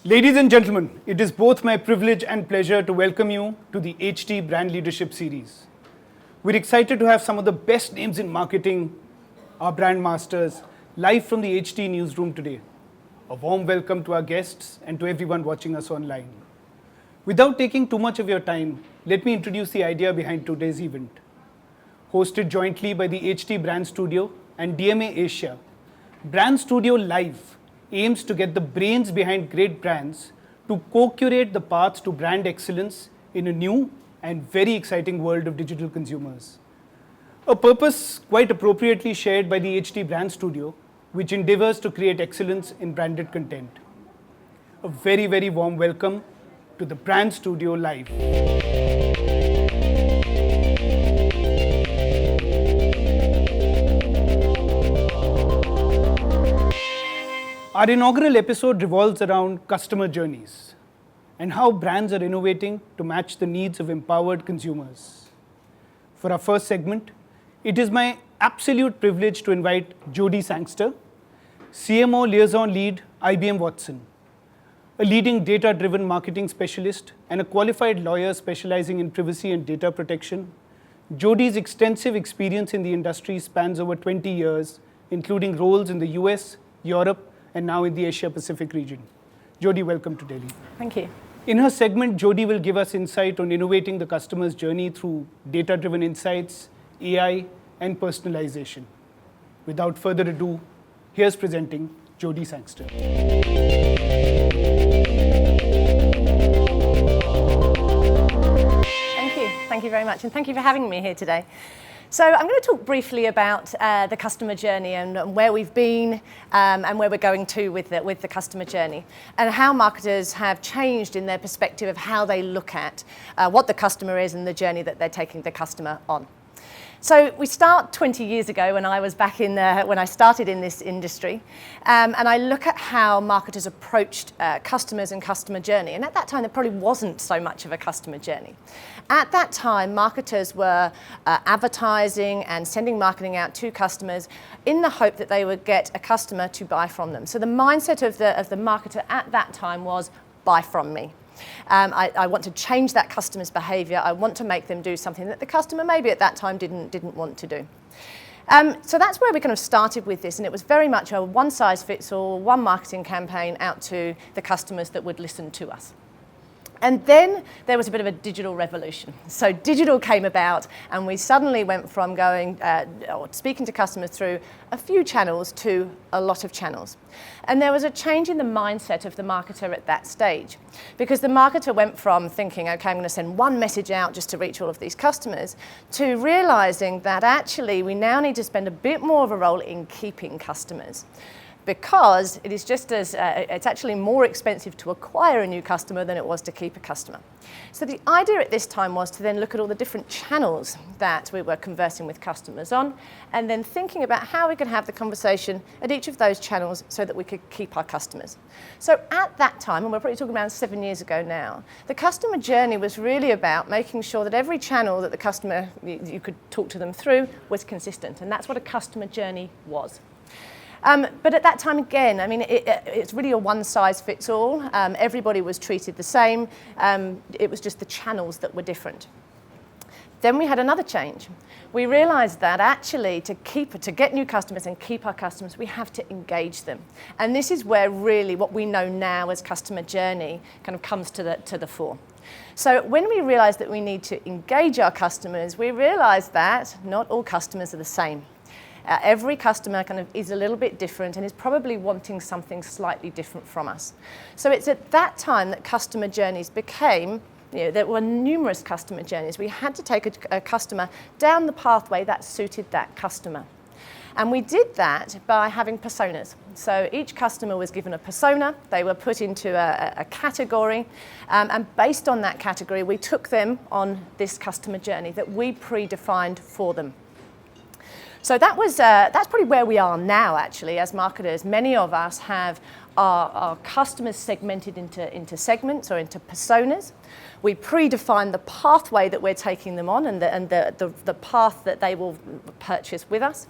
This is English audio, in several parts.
Ladies and gentlemen, it is both my privilege and pleasure to welcome you to the HT Brand Leadership Series. We're excited to have some of the best names in marketing, our brand masters, live from the HT Newsroom today. A warm welcome to our guests and to everyone watching us online. Without taking too much of your time, let me introduce the idea behind today's event. Hosted jointly by the HT Brand Studio and DMAasia, Brand Studio Live aims to get the brains behind great brands to co-curate the paths to brand excellence in a new and very exciting world of digital consumers. A purpose quite appropriately shared by the HT Brand Studio, which endeavors to create excellence in branded content. A very, very warm welcome to the Brand Studio Live. Our inaugural episode revolves around customer journeys and how brands are innovating to match the needs of empowered consumers. For our first segment, it is my absolute privilege to invite Jodie Sangster, CMO Liaison Lead, IBM Watson, a leading data-driven marketing specialist and a qualified lawyer specializing in privacy and data protection. Jodie's extensive experience in the industry spans over 20 years, including roles in the US, Europe, and now in the Asia-Pacific region. Jodie, welcome to Delhi. Thank you. In her segment, Jodie will give us insight on innovating the customer's journey through data-driven insights, AI, and personalization. Without further ado, here's presenting Jodie Sangster. Thank you very much, and thank you for having me here today. So I'm going to talk briefly about the customer journey and where we've been and where we're going to with the customer journey, and how marketers have changed in their perspective of how they look at what the customer is and the journey that they're taking the customer on. So we start 20 years ago when I was back when I started in this industry, and I look at how marketers approached customers and customer journey. And at that time, there probably wasn't so much of a customer journey. At that time, marketers were advertising and sending marketing out to customers in the hope that they would get a customer to buy from them. So the mindset of the marketer at that time was, buy from me. I want to change that customer's behavior. I want to make them do something that the customer maybe at that time didn't want to do. So that's where we kind of started with this, and it was very much a one-size-fits-all, one marketing campaign out to the customers that would listen to us. And then there was a bit of a digital revolution. So digital came about, and we suddenly went from speaking to customers through a few channels to a lot of channels. And there was a change in the mindset of the marketer at that stage, because the marketer went from thinking, okay, I'm going to send one message out just to reach all of these customers, to realizing that actually we now need to spend a bit more of a role in keeping customers. Because it is it's actually more expensive to acquire a new customer than it was to keep a customer. So the idea at this time was to then look at all the different channels that we were conversing with customers on, and then thinking about how we could have the conversation at each of those channels so that we could keep our customers. So at that time, and we're probably talking around 7 years ago now, the customer journey was really about making sure that every channel that the customer, you could talk to them through, was consistent. And that's what a customer journey was. But at that time, again, I mean, it's really a one-size-fits-all. Everybody was treated the same. It was just the channels that were different. Then we had another change. We realized that actually to get new customers and keep our customers, we have to engage them. And this is where really what we know now as customer journey kind of comes to the fore. So when we realized that we need to engage our customers, we realized that not all customers are the same. Every customer kind of is a little bit different and is probably wanting something slightly different from us. So it's at that time that customer journeys became, there were numerous customer journeys. We had to take a customer down the pathway that suited that customer. And we did that by having personas. So each customer was given a persona. They were put into a category. And based on that category, we took them on this customer journey that we predefined for them. So that's probably where we are now, actually, as marketers. Many of us have our customers segmented into segments or into personas. We predefine the pathway that we're taking them on and the path that they will purchase with us.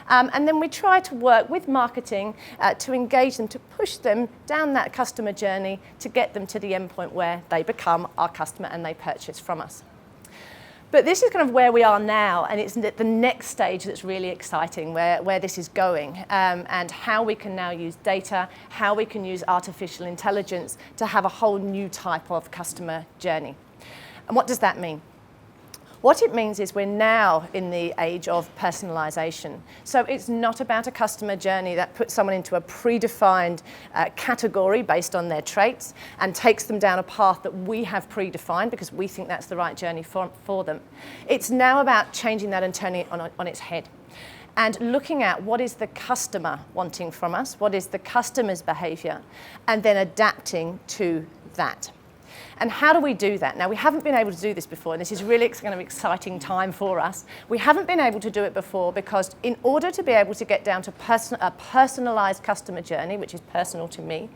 And then we try to work with marketing to engage them, to push them down that customer journey to get them to the end point where they become our customer and they purchase from us. But this is kind of where we are now, and it's the next stage that's really exciting, where this is going, and how we can now use data, how we can use artificial intelligence to have a whole new type of customer journey. And what does that mean? What it means is we're now in the age of personalization. So it's not about a customer journey that puts someone into a predefined category based on their traits and takes them down a path that we have predefined because we think that's the right journey for them. It's now about changing that and turning it on its head and looking at what is the customer wanting from us, what is the customer's behavior, and then adapting to that. And how do we do that? Now, we haven't been able to do this before, and this is really kind of exciting time for us. We haven't been able to do it before because in order to be able to get down to a personalized customer journey, which is personal to me,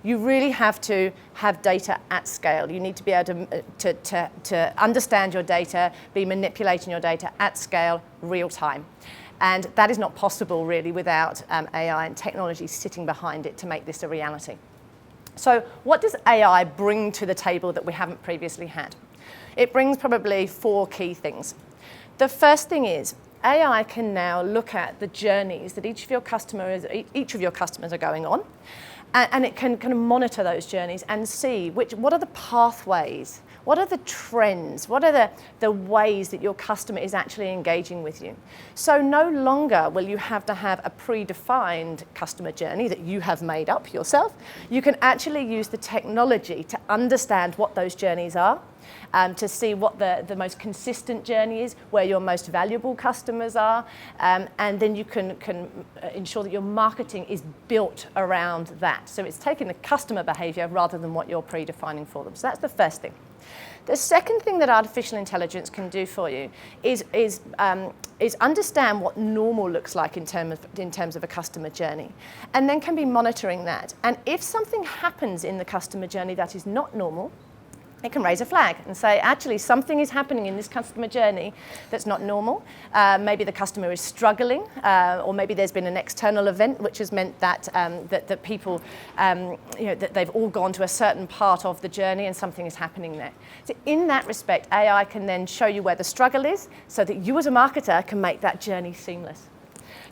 you really have to have data at scale. You need to be able to understand your data, be manipulating your data at scale, real time. And that is not possible really without AI and technology sitting behind it to make this a reality. So what does AI bring to the table that we haven't previously had? It brings probably 4 key things. The first thing is AI can now look at the journeys that each of your customers are going on, and it can kind of monitor those journeys and see what are the pathways, what are the trends, what are the ways that your customer is actually engaging with you. So no longer will you have to have a predefined customer journey that you have made up yourself. You can actually use the technology to understand what those journeys are, to see what the most consistent journey is, where your most valuable customers are, and then you can ensure that your marketing is built around that. So it's taking the customer behavior rather than what you're predefining for them. So that's the first thing. The second thing that artificial intelligence can do for you is understand what normal looks like in terms of a customer journey, and then can be monitoring that. And if something happens in the customer journey that is not normal, it can raise a flag and say, actually, something is happening in this customer journey that's not normal. Maybe the customer is struggling, or maybe there's been an external event which has meant that that people, that they've all gone to a certain part of the journey and something is happening there. So in that respect, AI can then show you where the struggle is so that you as a marketer can make that journey seamless.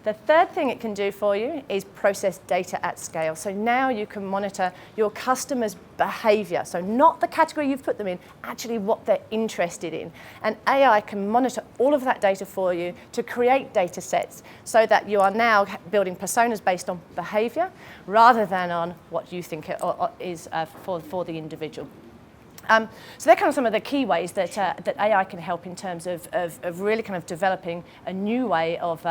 The third thing it can do for you is process data at scale. So now you can monitor your customer's behavior. So not the category you've put them in, actually what they're interested in. And AI can monitor all of that data for you to create data sets so that you are now building personas based on behavior rather than on what you think it is for the individual. So they're kind of some of the key ways that AI can help in terms of really kind of developing a new way of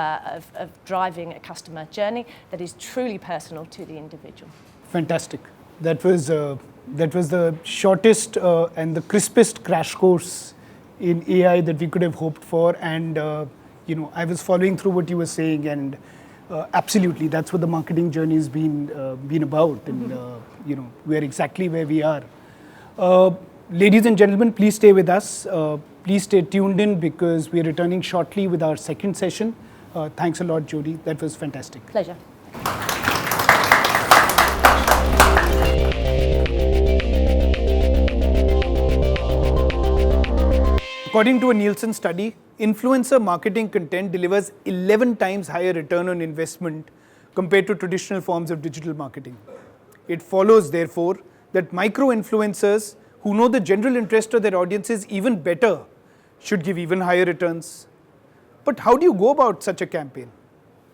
driving a customer journey that is truly personal to the individual. Fantastic. That was the shortest and the crispest crash course in AI that we could have hoped for. And I was following through what you were saying, and absolutely, that's what the marketing journey has been about. And we are exactly where we are. Ladies and gentlemen, please stay with us. Please stay tuned in because we are returning shortly with our second session. Thanks a lot, Jodie. That was fantastic. Pleasure. According to a Nielsen study, influencer marketing content delivers 11 times higher return on investment compared to traditional forms of digital marketing. It follows, therefore, that micro-influencers who know the general interest of their audiences even better should give even higher returns. But how do you go about such a campaign?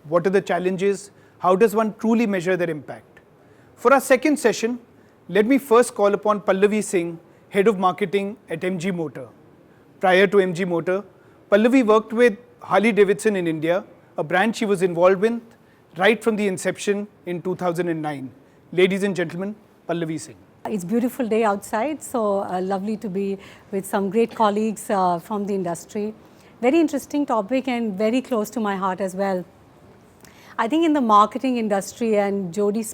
What are the challenges? How does one truly measure their impact? For our second session, let me first call upon Pallavi Singh, Head of Marketing at MG Motor. Prior to MG Motor, Pallavi worked with Harley-Davidson in India, a brand she was involved with right from the inception in 2009. Ladies and gentlemen, Pallavi Singh. It's a beautiful day outside, so lovely to be with some great colleagues from the industry Very interesting topic and very close to my heart as well. I think in the marketing industry, and Jodie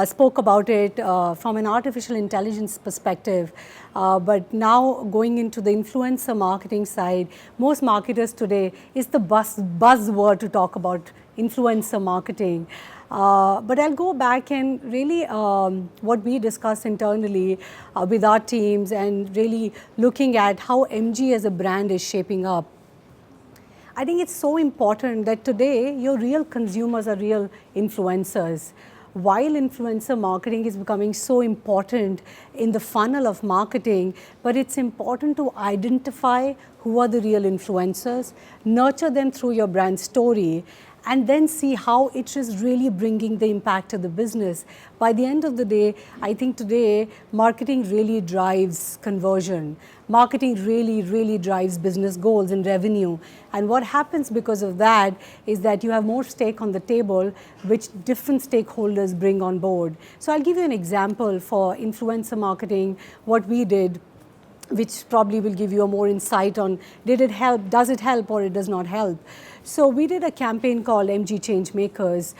spoke about it from an artificial intelligence perspective, but now going into the influencer marketing side, most marketers today is the buzzword to talk about influencer marketing. But I'll go back and really what we discussed internally with our teams and really looking at how MG as a brand is shaping up. I think it's so important that today your real consumers are real influencers. While influencer marketing is becoming so important in the funnel of marketing, but it's important to identify who are the real influencers, nurture them through your brand story, and then see how it is really bringing the impact to the business. By the end of the day, I think today marketing really drives conversion. Marketing really drives business goals and revenue. And what happens because of that is that you have more stake on the table, which different stakeholders bring on board. So I'll give you an example for influencer marketing, what we did, which probably will give you a more insight on did it help, does it help, or it does not help. So we did a campaign called MG Changemakers,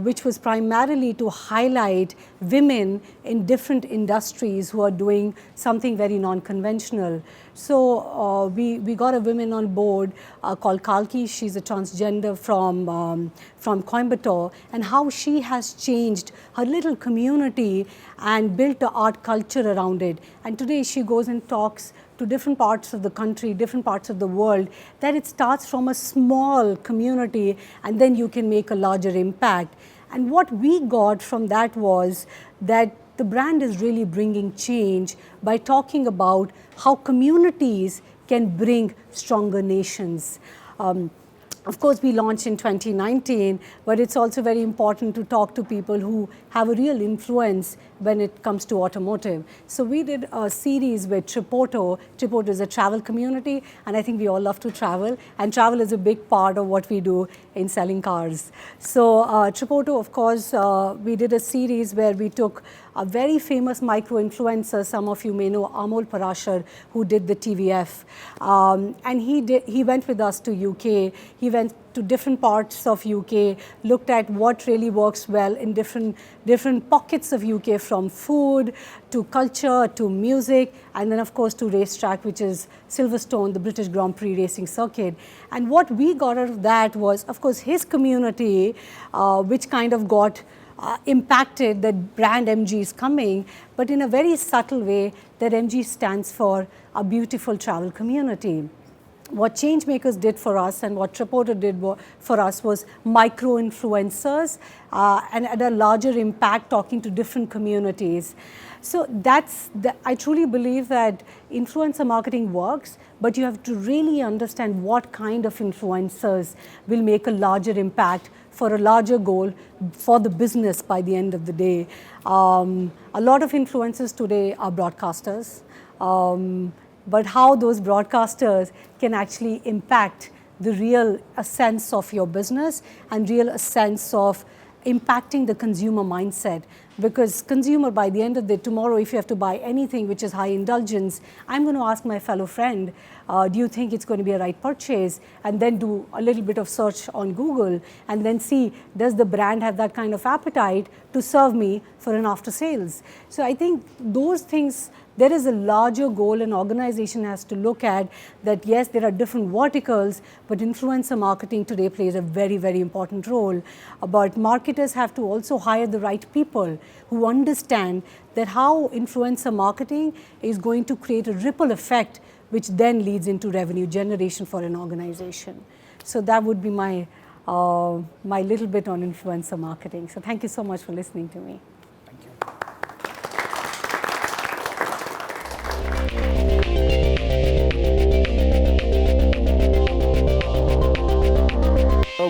which was primarily to highlight women in different industries who are doing something very non-conventional. So we got a woman on board called Kalki. She's a transgender from Coimbatore, and how she has changed her little community and built the art culture around it. And today she goes and talks to different parts of the country, different parts of the world, that it starts from a small community and then you can make a larger impact. And what we got from that was that the brand is really bringing change by talking about how communities can bring stronger nations. Of course, we launched in 2019, but it's also very important to talk to people who have a real influence when it comes to automotive. So we did a series with Tripoto. Tripoto is a travel community, and I think we all love to travel, and travel is a big part of what we do in selling cars. So Tripoto, of course, we did a series where we took a very famous micro-influencer, some of you may know, Amol Parashar, who did the TVF. And he went with us to UK. He went to different parts of UK, looked at what really works well in different pockets of UK, from food to culture to music, and then of course to racetrack, which is Silverstone, the British Grand Prix racing circuit. And what we got out of that was, of course, his community, which kind of got impacted that brand MG is coming, but in a very subtle way that MG stands for a beautiful travel community. What Changemakers did for us and what Tripoto did for us was micro-influencers and at a larger impact talking to different communities. So I truly believe that influencer marketing works, but you have to really understand what kind of influencers will make a larger impact for a larger goal for the business by the end of the day. A lot of influencers today are broadcasters, but how those broadcasters can actually impact the real essence of your business and real essence of impacting the consumer mindset. Because consumer, by the end of the day, tomorrow, if you have to buy anything which is high indulgence, I'm going to ask my fellow friend, do you think it's going to be a right purchase? And then do a little bit of search on Google and then see, does the brand have that kind of appetite to serve me for an after sales? So I think those things, there is a larger goal an organization has to look at, that yes, there are different verticals, but influencer marketing today plays a very, very important role. But marketers have to also hire the right people who understand that how influencer marketing is going to create a ripple effect, which then leads into revenue generation for an organization. So that would be my little bit on influencer marketing. So thank you so much for listening to me. Thank you.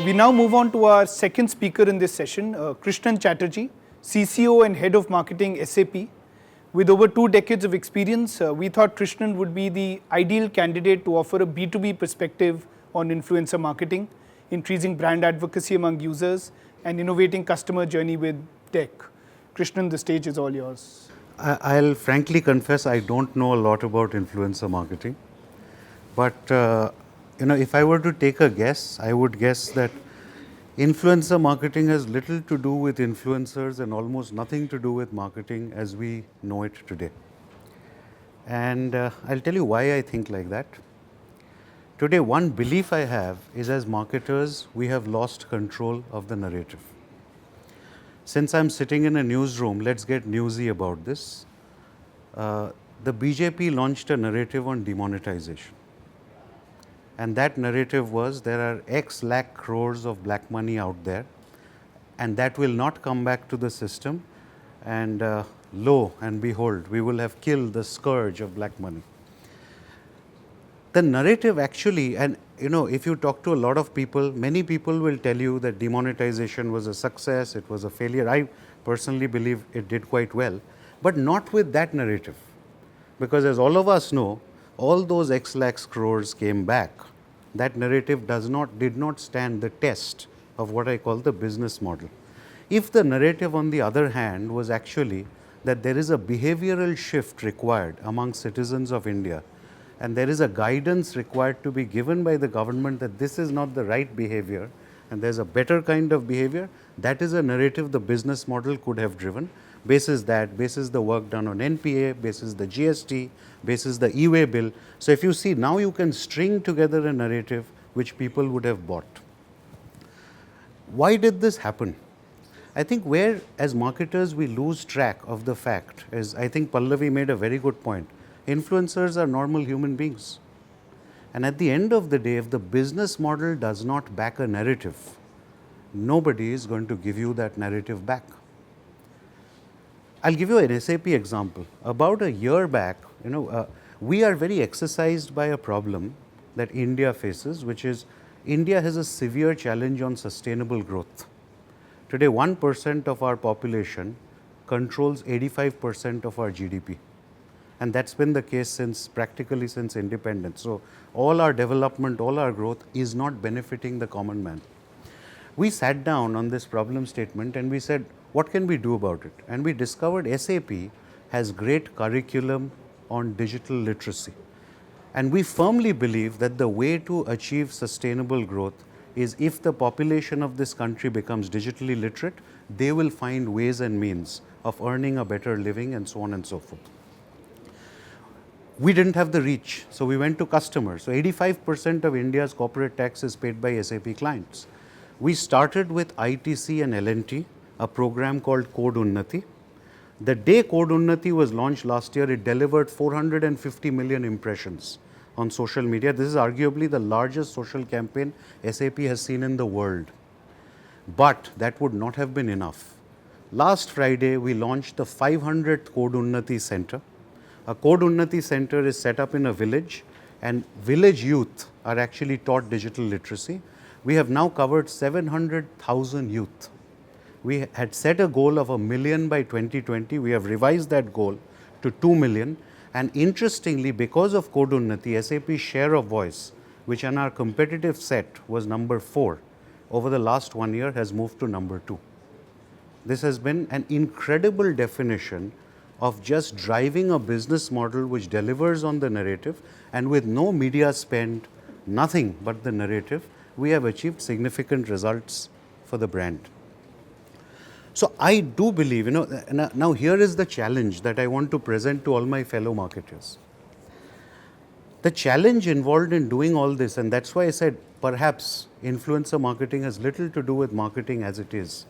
We now move on to our second speaker in this session, Christiane Chatterjee, CCO and Head of Marketing, SAP. With over 2 decades of experience, we thought Krishnan would be the ideal candidate to offer a B2B perspective on influencer marketing, increasing brand advocacy among users, and innovating customer journey with tech. Krishnan, the stage is all yours. I'll frankly confess I don't know a lot about influencer marketing, but if I were to take a guess, I would guess that influencer marketing has little to do with influencers and almost nothing to do with marketing as we know it today. And I'll tell you why I think like that. Today, one belief I have is as marketers, we have lost control of the narrative. Since I'm sitting in a newsroom, let's get newsy about this. The BJP launched a narrative on demonetization. And that narrative was there are X lakh crores of black money out there, and that will not come back to the system. And lo and behold, we will have killed the scourge of black money. The narrative actually, and if you talk to a lot of people, many people will tell you that demonetization was a success, it was a failure. I personally believe it did quite well, but not with that narrative. Because as all of us know, all those X lakhs crores came back. That narrative did not stand the test of what I call the business model. If the narrative, on the other hand, was actually that there is a behavioral shift required among citizens of India, and there is a guidance required to be given by the government that this is not the right behavior and there's a better kind of behavior, that is a narrative the business model could have driven. Basis that, basis the work done on NPA, basis the GST, basis the e-way bill. So if you see, now you can string together a narrative which people would have bought. Why did this happen? I think where as marketers we lose track of the fact is, I think Pallavi made a very good point. Influencers are normal human beings. And at the end of the day, if the business model does not back a narrative, nobody is going to give you that narrative back. I'll give you an SAP example. About a year back, we are very exercised by a problem that India faces, which is India has a severe challenge on sustainable growth. Today, 1% of our population controls 85% of our GDP. And that's been the case practically since independence. So all our development, all our growth is not benefiting the common man. We sat down on this problem statement and we said, what can we do about it? And we discovered SAP has great curriculum on digital literacy. And we firmly believe that the way to achieve sustainable growth is if the population of this country becomes digitally literate, they will find ways and means of earning a better living and so on and so forth. We didn't have the reach, so we went to customers. So 85% of India's corporate tax is paid by SAP clients. We started with ITC and L&T, a program called Code Unnati. The day Code Unnati was launched last year, it delivered 450 million impressions on social media. This is arguably the largest social campaign SAP has seen in the world. But that would not have been enough. Last Friday, we launched the 500th Code Unnati Center. A Code Unnati Center is set up in a village, and village youth are actually taught digital literacy. We have now covered 700,000 youth. We had set a goal of 1 million by 2020. We have revised that goal to 2 million. And interestingly, because of Code Unnati, SAP's share of voice, which in our competitive set was number 4, over the last 1 year has moved to number 2. This has been an incredible definition of just driving a business model which delivers on the narrative, and with no media spend, nothing but the narrative, we have achieved significant results for the brand. So I do believe, now here is the challenge that I want to present to all my fellow marketers. The challenge involved in doing all this, and that's why I said perhaps influencer marketing has little to do with marketing as it is.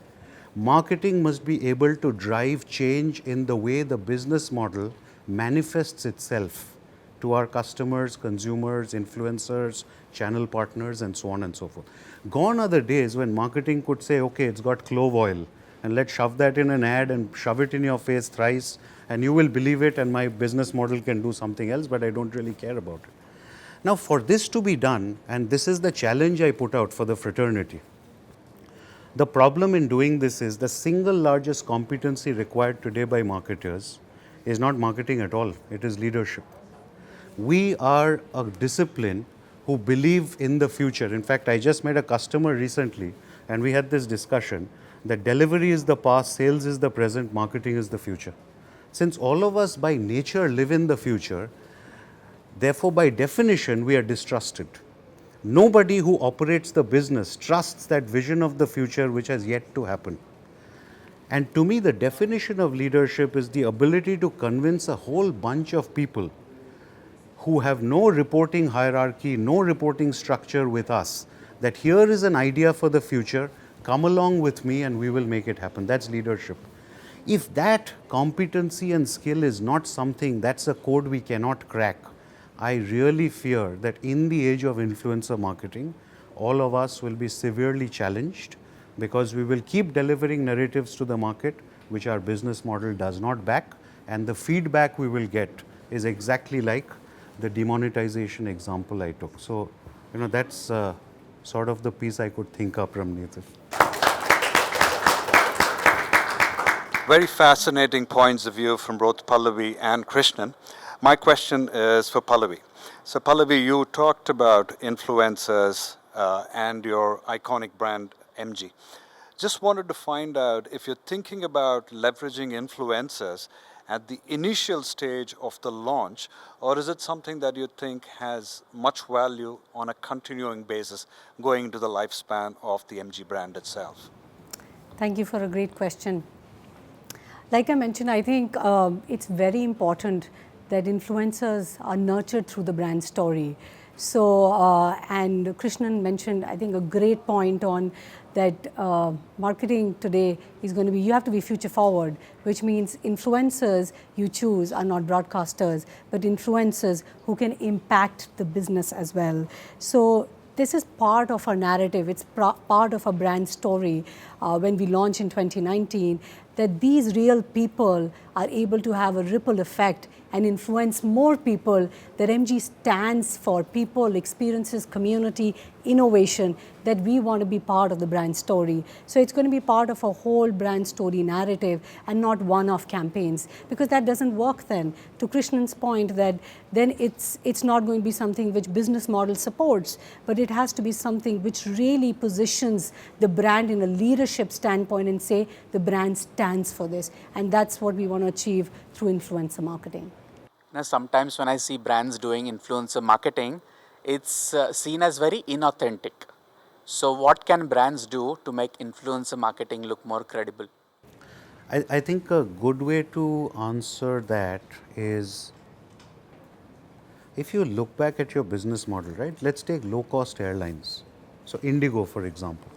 Marketing must be able to drive change in the way the business model manifests itself to our customers, consumers, influencers, channel partners, and so on and so forth. Gone are the days when marketing could say, okay, it's got clove oil, and let's shove that in an ad and shove it in your face thrice, and you will believe it, and my business model can do something else, but I don't really care about it. Now, for this to be done, and this is the challenge I put out for the fraternity, the problem in doing this is the single largest competency required today by marketers is not marketing at all, it is leadership. We are a discipline who believe in the future. In fact, I just met a customer recently and we had this discussion that delivery is the past, sales is the present, marketing is the future. Since all of us by nature live in the future, therefore by definition we are distrusted. Nobody who operates the business trusts that vision of the future which has yet to happen. And to me, the definition of leadership is the ability to convince a whole bunch of people who have no reporting hierarchy, no reporting structure with us, that here is an idea for the future, come along with me and we will make it happen. That's leadership. If that competency and skill is not something, that's a code we cannot crack, I really fear that in the age of influencer marketing, all of us will be severely challenged, because we will keep delivering narratives to the market which our business model does not back, and the feedback we will get is exactly like the demonetization example I took. So, that's sort of the piece I could think of, Rameet. Very fascinating points of view from both Pallavi and Krishnan. My question is for Pallavi. So Pallavi, you talked about influencers and your iconic brand MG. Just wanted to find out if you're thinking about leveraging influencers at the initial stage of the launch, or is it something that you think has much value on a continuing basis going into the lifespan of the MG brand itself? Thank you for a great question. Like I mentioned, I think it's very important that influencers are nurtured through the brand story. So, and Krishnan mentioned, I think, a great point on that marketing today is going to be, you have to be future forward, which means influencers you choose are not broadcasters, but influencers who can impact the business as well. So this is part of our narrative, it's part of our brand story when we launch in 2019, that these real people are able to have a ripple effect and influence more people, that MG stands for people, experiences, community, innovation, that we want to be part of the brand story. So it's going to be part of a whole brand story narrative and not one-off campaigns, because that doesn't work then. To Krishnan's point, that then it's not going to be something which business model supports, but it has to be something which really positions the brand in a leadership standpoint and say the brand stands for this. And that's what we want to achieve through influencer marketing. Now, sometimes when I see brands doing influencer marketing, it's seen as very inauthentic. So what can brands do to make influencer marketing look more credible? I think a good way to answer that is, if you look back at your business model, right? Let's take low-cost airlines. So Indigo, for example.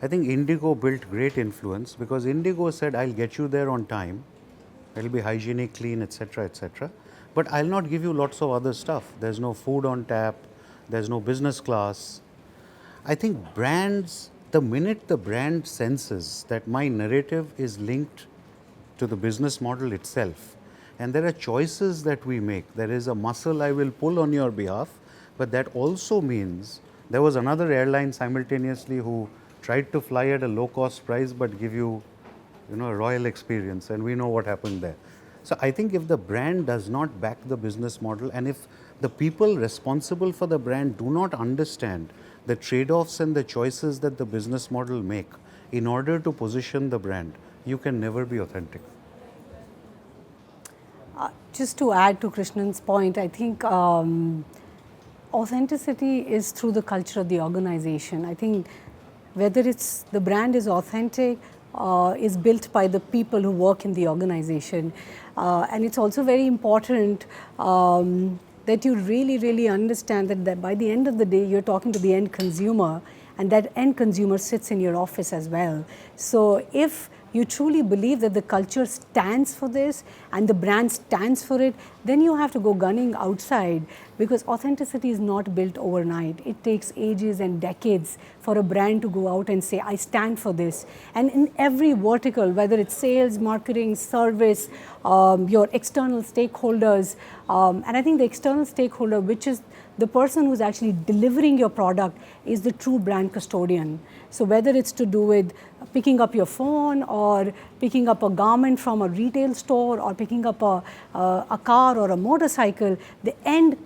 I think Indigo built great influence because Indigo said, I'll get you there on time, it'll be hygienic, clean, etc., but I'll not give you lots of other stuff. There's no food on tap, there's no business class. I think brands, the minute the brand senses that my narrative is linked to the business model itself, and there are choices that we make, there is a muscle I will pull on your behalf, but that also means there was another airline simultaneously who tried to fly at a low-cost price but give you, a royal experience, and we know what happened there. So I think if the brand does not back the business model, and if the people responsible for the brand do not understand the trade-offs and the choices that the business model make in order to position the brand, you can never be authentic. Just to add to Krishnan's point, I think authenticity is through the culture of the organization. I think whether it's the brand is authentic, is built by the people who work in the organization. And it's also very important that you really understand that by the end of the day, you're talking to the end consumer, and that end consumer sits in your office as well. So if you truly believe that the culture stands for this and the brand stands for it, then you have to go gunning outside, because authenticity is not built overnight. It takes ages and decades for a brand to go out and say, I stand for this. And in every vertical, whether it's sales, marketing, service, your external stakeholders, and I think the external stakeholder, which is the person who's actually delivering your product, is the true brand custodian. So whether it's to do with picking up your phone or picking up a garment from a retail store or picking up a car or a motorcycle, the end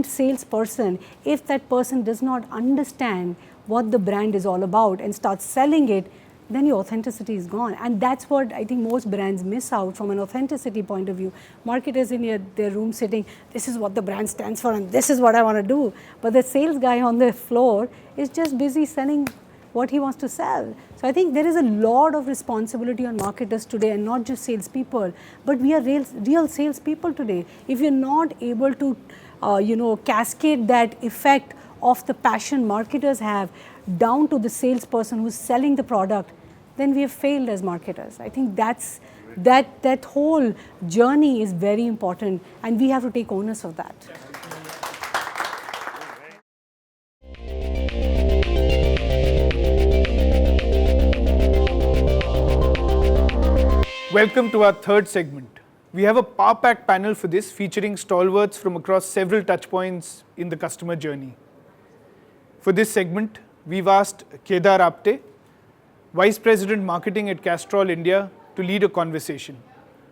salesperson, if that person does not understand what the brand is all about and starts selling it, then your authenticity is gone. And that's what I think most brands miss out from an authenticity point of view. Marketers in their room sitting, this is what the brand stands for and this is what I want to do. But the sales guy on the floor is just busy selling what he wants to sell. So I think there is a lot of responsibility on marketers today, and not just salespeople, but we are real salespeople today. If you're not able to cascade that effect of the passion marketers have down to the salesperson who's selling the product, then we have failed as marketers. I think that whole journey is very important, and we have to take onus of that. Welcome to our third segment. We have a power-packed panel for this, featuring stalwarts from across several touchpoints in the customer journey. For this segment, we've asked Kedar Apte, Vice President Marketing at Castrol India, to lead a conversation.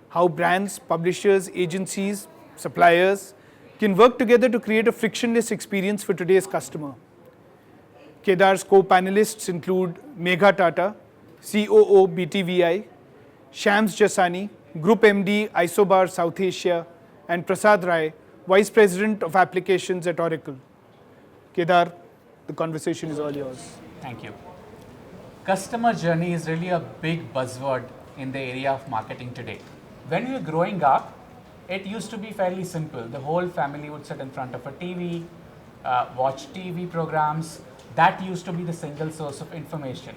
How brands, publishers, agencies, suppliers can work together to create a frictionless experience for today's customer. Kedar's co-panelists include Megha Tata, COO BTVI, Shams Jasani, Group MD Isobar South Asia, and Prasad Rai, Vice President of Applications at Oracle. Kedar, the conversation is all yours. Thank you. Customer journey is really a big buzzword in the area of marketing today. When we were growing up, it used to be fairly simple. The whole family would sit in front of a TV, watch TV programs. That used to be the single source of information.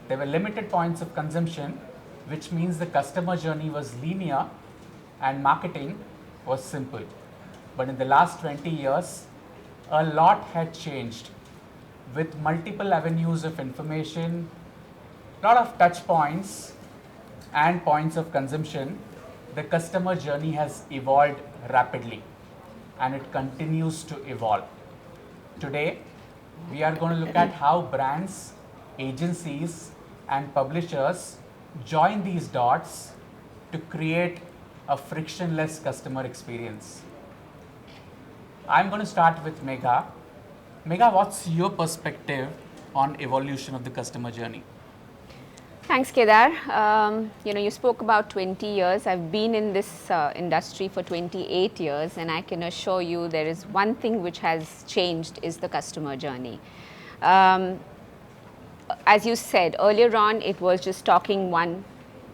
There were limited points of consumption, which means the customer journey was linear and marketing was simple. But in the last 20 years, a lot had changed. With multiple avenues of information, a lot of touch points and points of consumption, the customer journey has evolved rapidly, and it continues to evolve. Today, we are going to look at how brands, agencies, and publishers join these dots to create a frictionless customer experience. I'm going to start with Megha. Megha, what's your perspective on evolution of the customer journey? Thanks, Kedar. You spoke about 20 years. I've been in this industry for 28 years, and I can assure you there is one thing which has changed is the customer journey. As you said earlier on, it was just talking one,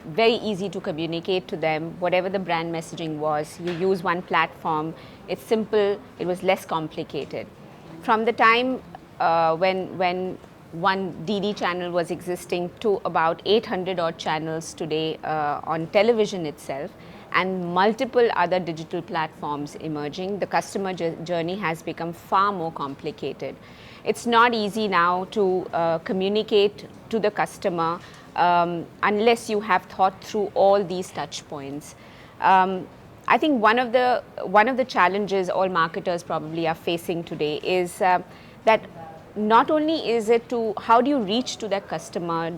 very easy to communicate to them. Whatever the brand messaging was, you use one platform. It's simple. It was less complicated. From the time when one DD channel was existing to about 800 odd channels today on television itself, and multiple other digital platforms emerging, the customer journey has become far more complicated. It's not easy now to communicate to the customer unless you have thought through all these touch points. I think one of the challenges all marketers probably are facing today is that not only is it to how do you reach to that customer,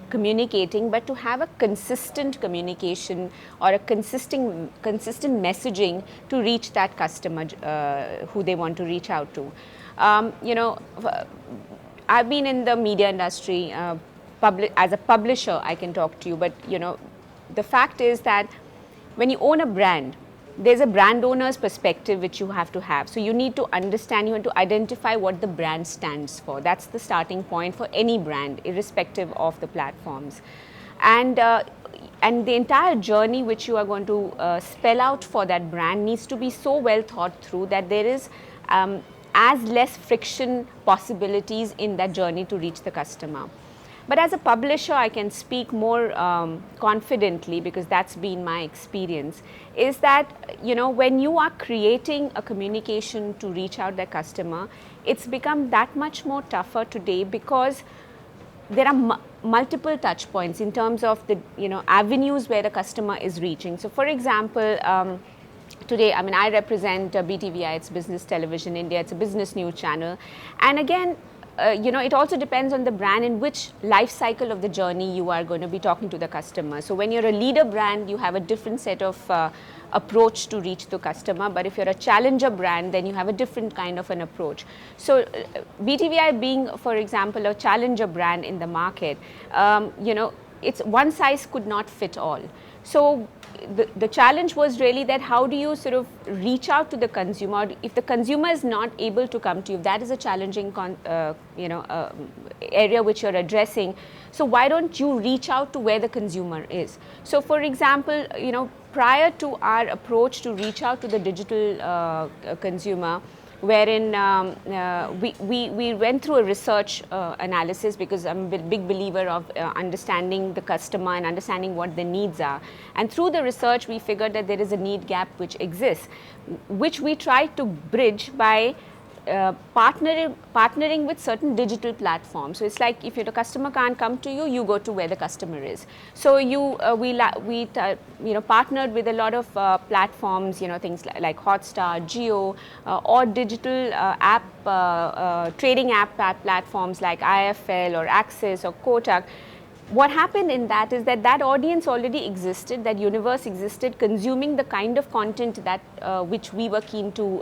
communicating, but to have a consistent communication or a consistent messaging to reach that customer who they want to reach out to. I've been in the media industry as a publisher. I can talk to you, but the fact is that when you own a brand, there's a brand owner's perspective which you have to have. So you need to understand, you want to identify what the brand stands for. That's the starting point for any brand, irrespective of the platforms. And the entire journey which you are going to spell out for that brand needs to be so well thought through that there is as less friction possibilities in that journey to reach the customer. But as a publisher, I can speak more confidently, because that's been my experience, is that when you are creating a communication to reach out the customer, it's become that much more tougher today because there are multiple touch points in terms of the avenues where the customer is reaching. So for example, today, I represent BTVI, it's Business Television India, it's a business news channel. And again, it also depends on the brand in which life cycle of the journey you are going to be talking to the customer. So when you're a leader brand, you have a different set of approach to reach the customer, but if you're a challenger brand, then you have a different kind of an approach. So BTVI being, for example, a challenger brand in the market, it's one size could not fit all. So the challenge was really that how do you sort of reach out to the consumer? If the consumer is not able to come to you, that is a challenging area which you're addressing. So why don't you reach out to where the consumer is? So for example, prior to our approach to reach out to the digital consumer, wherein we went through a research analysis, because I'm a big believer of understanding the customer and understanding what the needs are. And through the research, we figured that there is a need gap which exists, which we tried to bridge by partnering with certain digital platforms. So it's like if the customer can't come to you, you go to where the customer is. So we partnered with a lot of platforms, things like Hotstar, Jio, or digital trading app platforms like IFL or Axis or Kotak. What happened in that is that audience already existed, that universe existed, consuming the kind of content that which we were keen to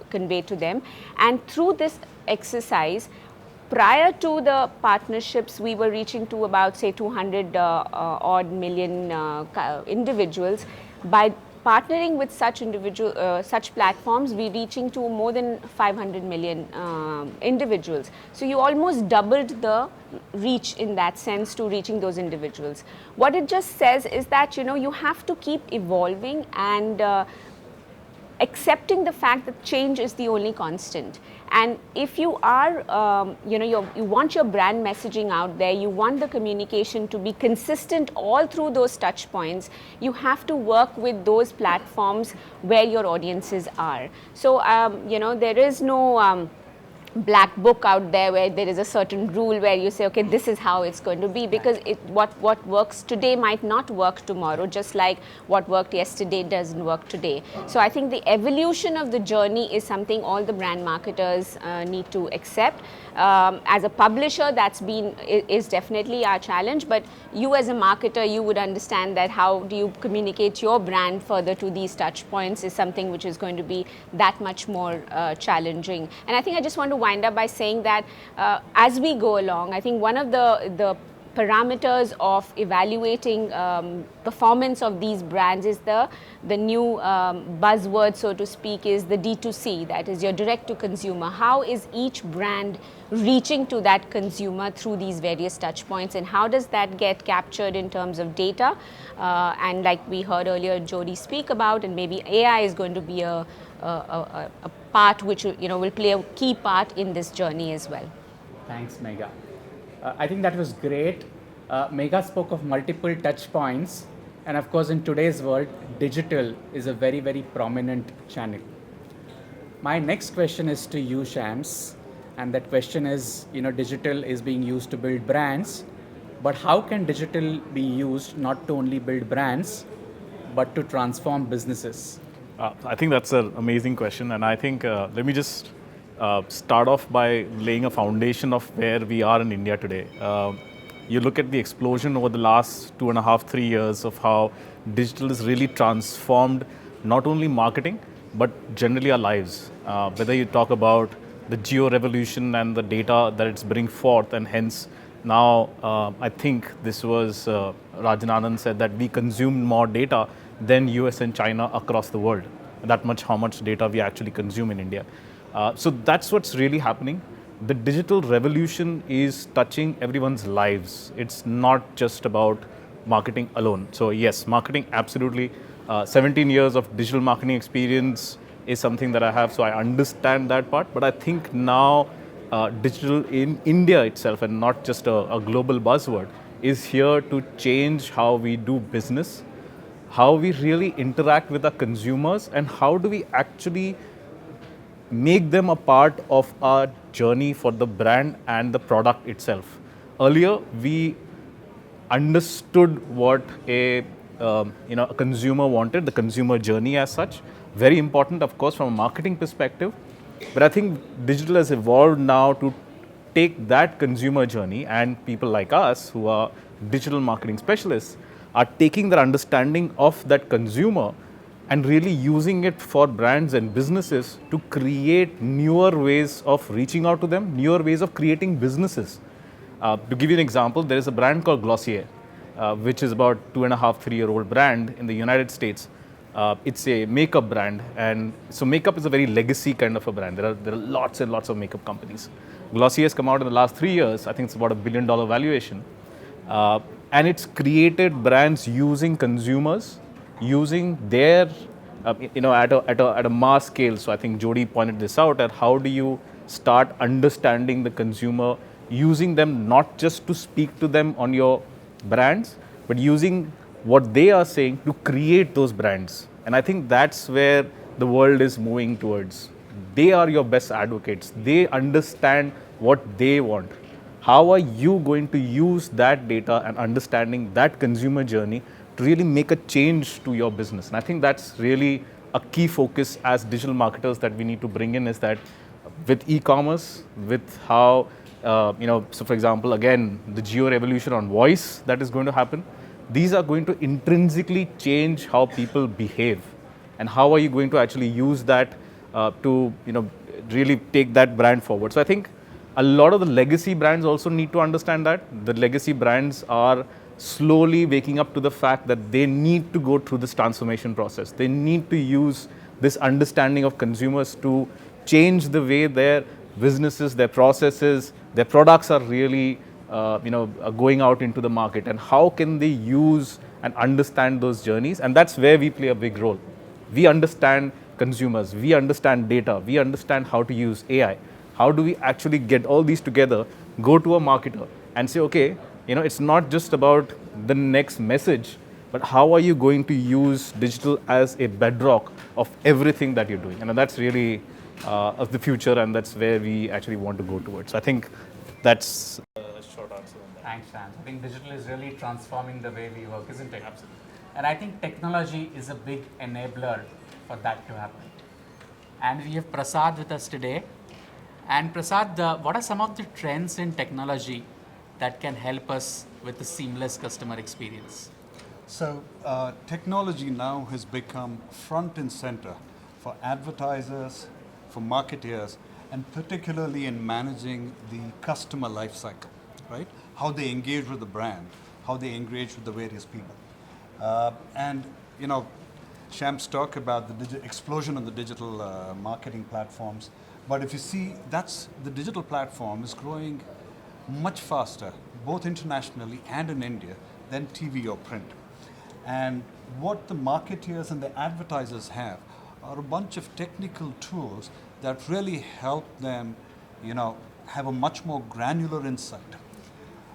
convey to them. And through this exercise, prior to the partnerships, we were reaching to about, say, 200 odd million individuals. By partnering with such platforms, we're reaching to more than 500 million individuals. So you almost doubled the reach in that sense to reaching those individuals. What it just says is that, you have to keep evolving and accepting the fact that change is the only constant. And if you are, you want your brand messaging out there, you want the communication to be consistent all through those touch points, you have to work with those platforms where your audiences are. So, there is no black book out there where there is a certain rule where you say, okay, this is how it's going to be, because what works today might not work tomorrow, just like what worked yesterday doesn't work today. So I think the evolution of the journey is something all the brand marketers need to accept. As a publisher, is definitely our challenge, but you as a marketer, you would understand that how do you communicate your brand further to these touch points is something which is going to be that much more challenging. And I think I just want to wind up by saying that as we go along, I think one of the parameters of evaluating performance of these brands is the new buzzword, so to speak, is the D2C, that is your direct to consumer. How is each brand reaching to that consumer through these various touch points, and how does that get captured in terms of data? And like we heard earlier Jodie speak about, and maybe AI is going to be a part which will play a key part in this journey as well. Thanks, Megha. I think that was great. Megha spoke of multiple touch points, and of course in today's world, digital is a very, very prominent channel. My next question is to you, Shams, and that question is, digital is being used to build brands, but how can digital be used not to only build brands, but to transform businesses? I think that's an amazing question, and I think let me just start off by laying a foundation of where we are in India today. You look at the explosion over the last 2.5, 3 years of how digital has really transformed not only marketing, but generally our lives. Whether you talk about the geo revolution and the data that it's bringing forth, and hence now I think this was Rajan Anand said that we consume more data than US and China across the world. That much how much data we actually consume in India. So that's what's really happening. The digital revolution is touching everyone's lives. It's not just about marketing alone. So yes, marketing, absolutely. 17 years of digital marketing experience is something that I have, so I understand that part. But I think now digital in India itself, and not just a global buzzword, is here to change how we do business, how we really interact with our consumers, and how do we actually make them a part of our journey for the brand and the product itself. Earlier, we understood what a consumer wanted, the consumer journey as such. Very important, of course, from a marketing perspective. But I think digital has evolved now to take that consumer journey, and people like us who are digital marketing specialists are taking their understanding of that consumer and really using it for brands and businesses to create newer ways of reaching out to them, newer ways of creating businesses. To give you an example, there is a brand called Glossier, which is about 2.5, 3-year-old brand in the United States. It's a makeup brand, and so makeup is a very legacy kind of a brand. There are lots and lots of makeup companies. Glossier has come out in the last 3 years. I think it's about $1 billion valuation, and it's created brands using consumers, using their, at a mass scale. So I think Jodie pointed this out, at how do you start understanding the consumer, using them not just to speak to them on your brands, but using what they are saying to create those brands. And I think that's where the world is moving towards. They are your best advocates. They understand what they want. How are you going to use that data and understanding that consumer journey to really make a change to your business? And I think that's really a key focus as digital marketers that we need to bring in, is that with e-commerce, with how, so for example, again, the geo revolution on voice that is going to happen, these are going to intrinsically change how people behave. And how are you going to actually use that to really take that brand forward? So I think a lot of the legacy brands also need to understand that. The legacy brands are slowly waking up to the fact that they need to go through this transformation process. They need to use this understanding of consumers to change the way their businesses, their processes, their products are really going out into the market, and how can they use and understand those journeys. And that's where we play a big role. We understand consumers, we understand data, we understand how to use AI. How do we actually get all these together, go to a marketer and say, okay, it's not just about the next message, but how are you going to use digital as a bedrock of everything that you're doing? And that's really of the future, and that's where we actually want to go towards. So I think that's a short answer on that. Thanks, Shams. I think digital is really transforming the way we work, isn't it? Absolutely. And I think technology is a big enabler for that to happen. And we have Prasad with us today. And Prasad, what are some of the trends in technology that can help us with the seamless customer experience? So technology now has become front and center for advertisers, for marketeers, and particularly in managing the customer life cycle, right? How they engage with the brand, how they engage with the various people. Shams talked about the explosion of the digital marketing platforms. But if you see, the digital platform is growing much faster, both internationally and in India, than TV or print. And what the marketeers and the advertisers have are a bunch of technical tools that really help them, have a much more granular insight.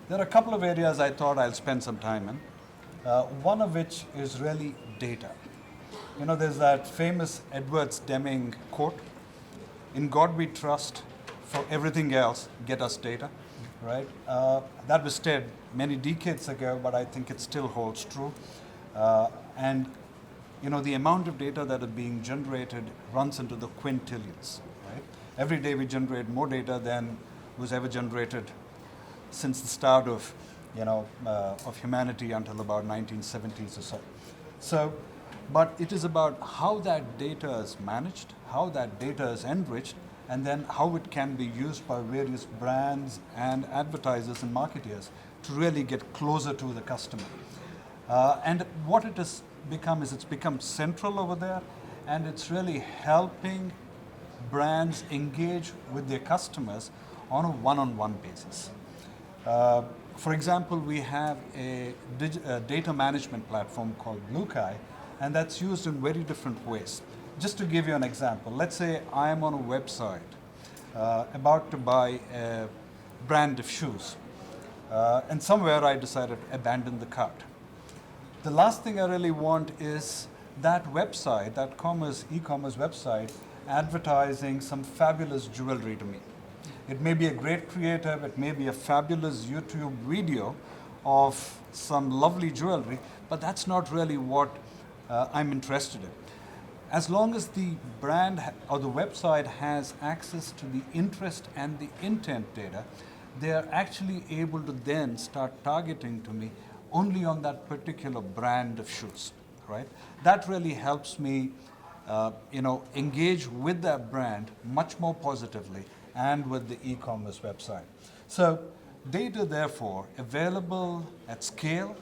There are a couple of areas I thought I'll spend some time in. One of which is really data. There's that famous Edwards Deming quote, "In God we trust, for everything else, get us data," right? That was said many decades ago, but I think it still holds true. The amount of data that is being generated runs into the quintillions, right? Every day we generate more data than was ever generated since the start of humanity until about 1970s or so. But it is about how that data is managed, how that data is enriched, and then how it can be used by various brands and advertisers and marketeers to really get closer to the customer. And what it has become is it's become central over there, and it's really helping brands engage with their customers on a one-on-one basis. For example, we have a data management platform called BlueKai, and that's used in very different ways. Just to give you an example, let's say I am on a website about to buy a brand of shoes, and somewhere I decided to abandon the cart. The last thing I really want is that website, that e-commerce website, advertising some fabulous jewelry to me. It may be a great creative, it may be a fabulous YouTube video of some lovely jewelry, but that's not really what I'm interested in. as long as the brand or the website has access to the interest and the intent data, they are actually able to then start targeting to me only on that particular brand of shoes, right? That really helps me, engage with that brand much more positively and with the e-commerce website. So data, therefore, available at scale,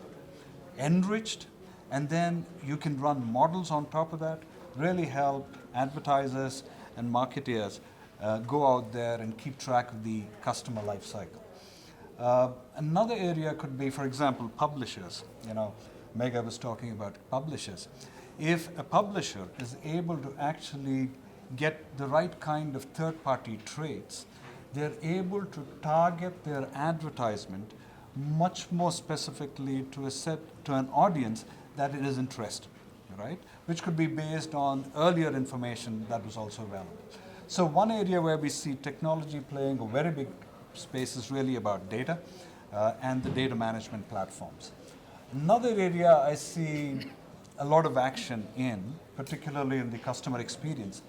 enriched, and then you can run models on top of that, really help advertisers and marketeers go out there and keep track of the customer life cycle. Another area could be, for example, publishers. Megha was talking about publishers. If a publisher is able to actually get the right kind of third-party traits, they're able to target their advertisement much more specifically to an audience that it is interested, right? Which could be based on earlier information that was also available. So one area where we see technology playing a very big space is really about data and the data management platforms. Another area I see a lot of action in, particularly in the customer experience,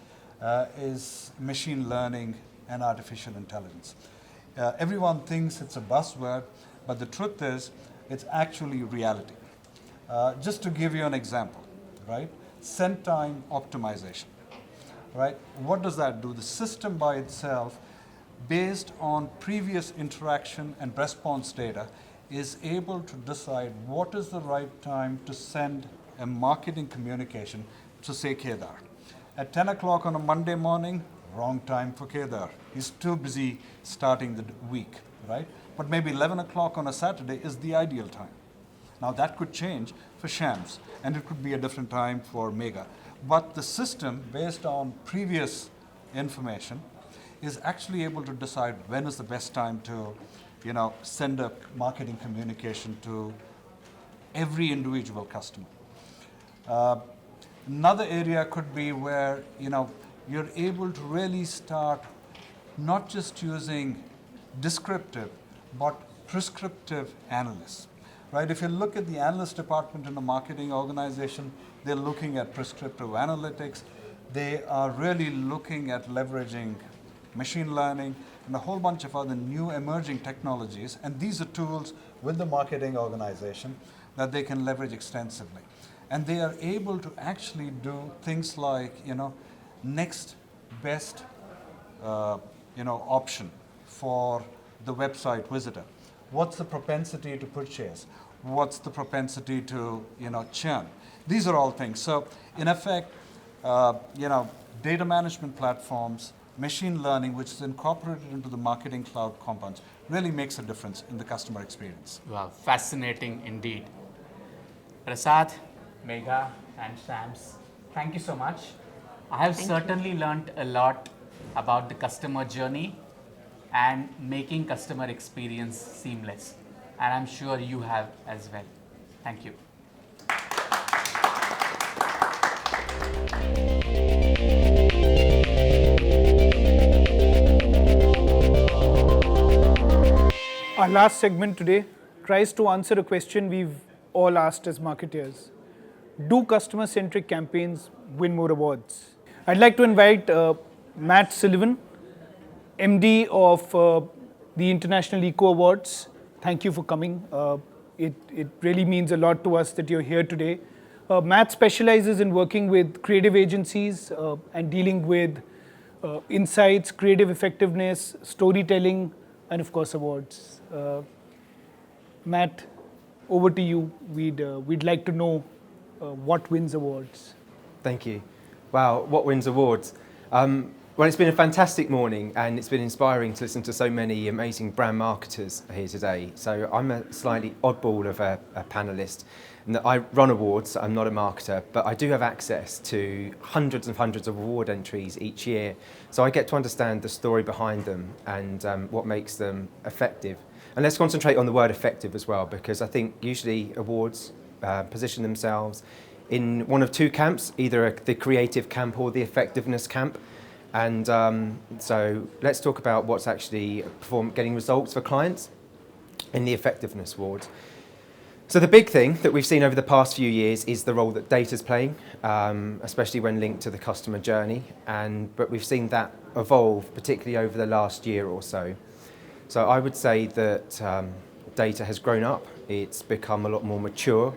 is machine learning and artificial intelligence. Everyone thinks it's a buzzword, but the truth is it's actually reality. Just to give you an example, right? Send time optimization, right? What does that do? The system by itself, based on previous interaction and response data, is able to decide what is the right time to send a marketing communication to, say, Kedar. At 10 o'clock on a Monday morning, wrong time for Kedar. He's too busy starting the week, right? But maybe 11 o'clock on a Saturday is the ideal time. Now that could change for Shams, and it could be a different time for Megha. But the system, based on previous information, is actually able to decide when is the best time to, send a marketing communication to every individual customer. Another area could be where, you're able to really start not just using descriptive, but prescriptive analysts. Right? If you look at the analyst department in a marketing organization, they're looking at prescriptive analytics. They are really looking at leveraging machine learning and a whole bunch of other new emerging technologies. And these are tools with the marketing organization that they can leverage extensively. And they are able to actually do things like, next best, option for the website visitor. What's the propensity to purchase? What's the propensity to, churn? These are all things. So, in effect, data management platforms, machine learning, which is incorporated into the marketing cloud compounds, really makes a difference in the customer experience. Wow, fascinating indeed. Prasad, Megha, and Shams, thank you so much. I have certainly learned a lot about the customer journey and making customer experience seamless. And I'm sure you have as well. Thank you. Our last segment today tries to answer a question we've all asked as marketers. Do customer-centric campaigns win more awards? I'd like to invite Matt Sullivan, MD of the International Eco Awards. Thank you for coming. It really means a lot to us that you're here today. Matt specializes in working with creative agencies and dealing with insights, creative effectiveness, storytelling, and of course awards. Matt, over to you. We'd like to know what wins awards. Thank you. Wow, what wins awards? Well, it's been a fantastic morning and it's been inspiring to listen to so many amazing brand marketers here today. So I'm a slightly oddball of a panelist in that I run awards, I'm not a marketer, but I do have access to hundreds and hundreds of award entries each year. So I get to understand the story behind them and what makes them effective. And let's concentrate on the word effective as well, because I think usually awards position themselves in one of two camps, either the creative camp or the effectiveness camp. And so let's talk about what's actually getting results for clients in the effectiveness awards. So the big thing that we've seen over the past few years is the role that data's playing, especially when linked to the customer journey. But we've seen that evolve, particularly over the last year or so. So I would say that data has grown up. It's become a lot more mature.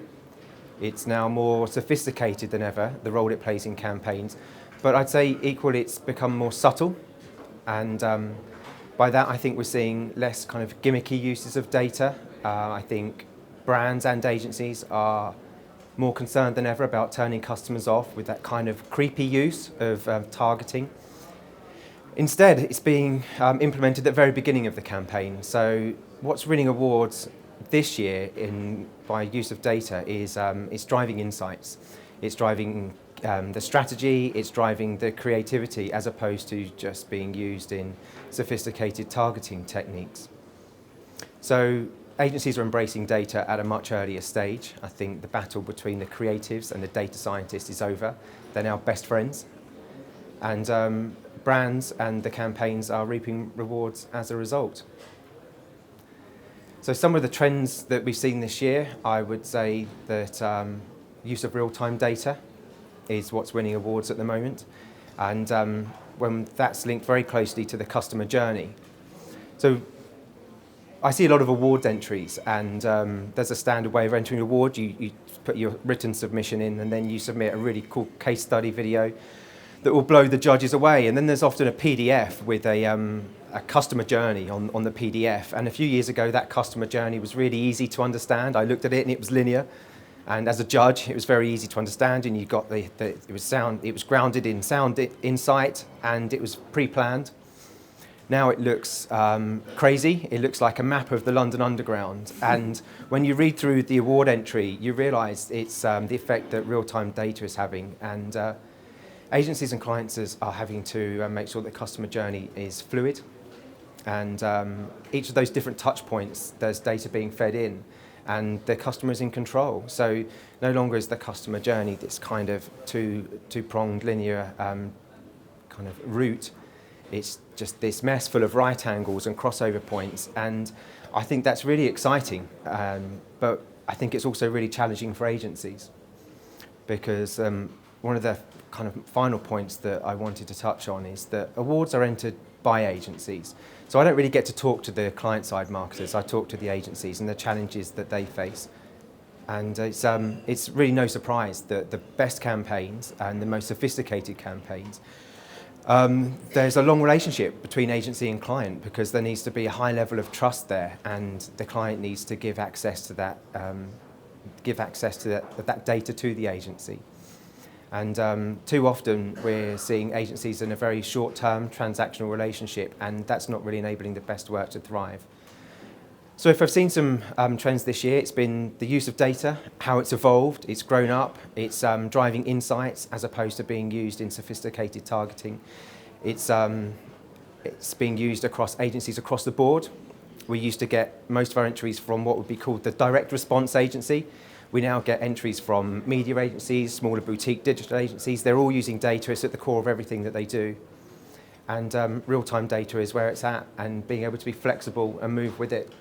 It's now more sophisticated than ever, the role it plays in campaigns. But I'd say equally it's become more subtle. And by that, I think we're seeing less kind of gimmicky uses of data. I think brands and agencies are more concerned than ever about turning customers off with that kind of creepy use of targeting. Instead, it's being implemented at the very beginning of the campaign. So what's winning awards this year by use of data is it's driving insights. It's driving the strategy, it's driving the creativity as opposed to just being used in sophisticated targeting techniques. So agencies are embracing data at a much earlier stage. I think the battle between the creatives and the data scientists is over. They're now best friends. And brands and the campaigns are reaping rewards as a result. So some of the trends that we've seen this year, I would say that use of real-time data is what's winning awards at the moment. And when that's linked very closely to the customer journey. So I see a lot of awards entries, and there's a standard way of entering an award. You put your written submission in, and then you submit a really cool case study video that will blow the judges away. And then there's often a PDF with a customer journey on the PDF. And a few years ago, that customer journey was really easy to understand. I looked at it, and it was linear. And as a judge, it was very easy to understand, and you got it was grounded in sound insight, and it was pre-planned. Now it looks crazy. It looks like a map of the London Underground. And when you read through the award entry, you realise it's the effect that real-time data is having. And agencies and clients are having to make sure the customer journey is fluid. And each of those different touch points, there's data being fed in, and the customer is in control. So no longer is the customer journey this kind of two-pronged linear kind of route. It's just this mess full of right angles and crossover points, and I think that's really exciting. But I think it's also really challenging for agencies, because one of the kind of final points that I wanted to touch on is that awards are entered by agencies. So I don't really get to talk to the client-side marketers. I talk to the agencies and the challenges that they face. And it's really no surprise that the best campaigns and the most sophisticated campaigns, there's a long relationship between agency and client, because there needs to be a high level of trust there, and the client needs to give access to that data to the agency. And too often we're seeing agencies in a very short-term transactional relationship, and that's not really enabling the best work to thrive. So if I've seen some trends this year, it's been the use of data, how it's evolved, it's grown up, it's driving insights as opposed to being used in sophisticated targeting. It's being used across agencies across the board. We used to get most of our entries from what would be called the direct response agency. We now get entries from media agencies, smaller boutique digital agencies. They're all using data. It's at the core of everything that they do. And real-time data is where it's at, and being able to be flexible and move with it.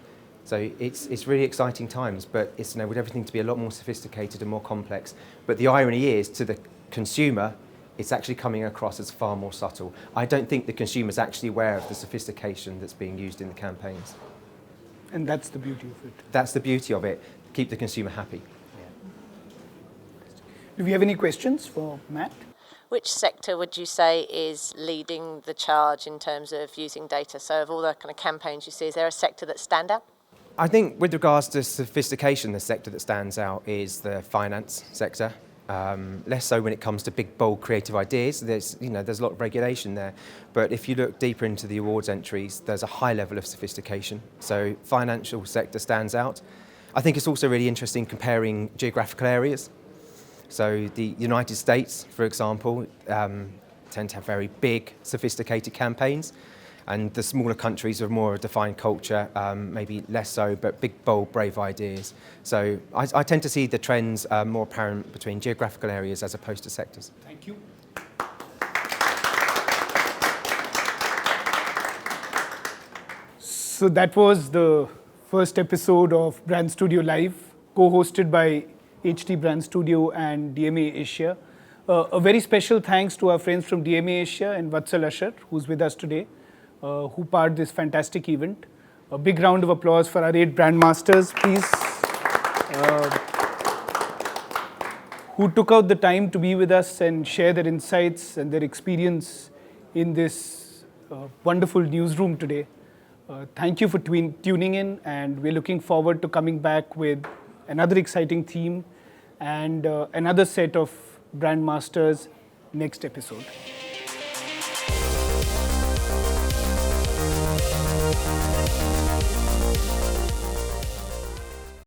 So it's really exciting times, but it's enabled everything to be a lot more sophisticated and more complex. But the irony is, to the consumer, it's actually coming across as far more subtle. I don't think the consumer's actually aware of the sophistication that's being used in the campaigns. And that's the beauty of it. That's the beauty of it. Keep the consumer happy. Do we have any questions for Matt? Which sector would you say is leading the charge in terms of using data? So of all the kind of campaigns you see, is there a sector that stand out? I think with regards to sophistication, the sector that stands out is the finance sector. Less so when it comes to big, bold, creative ideas. There's a lot of regulation there. But if you look deeper into the awards entries, there's a high level of sophistication. So financial sector stands out. I think it's also really interesting comparing geographical areas. So the United States, for example, tend to have very big, sophisticated campaigns, and the smaller countries are more a defined culture, maybe less so, but big, bold, brave ideas. So I tend to see the trends more apparent between geographical areas as opposed to sectors. Thank you. So that was the first episode of Brand Studio Live. co-hosted by HT Brand Studio and DMAasia. A very special thanks to our friends from DMAasia and Vatsal Ashar, who's with us today, who powered this fantastic event. A big round of applause for our 8 brand masters, please. Who took out the time to be with us and share their insights and their experience in this wonderful newsroom today. Thank you for tuning in, and we're looking forward to coming back with another exciting theme and another set of brand masters next episode.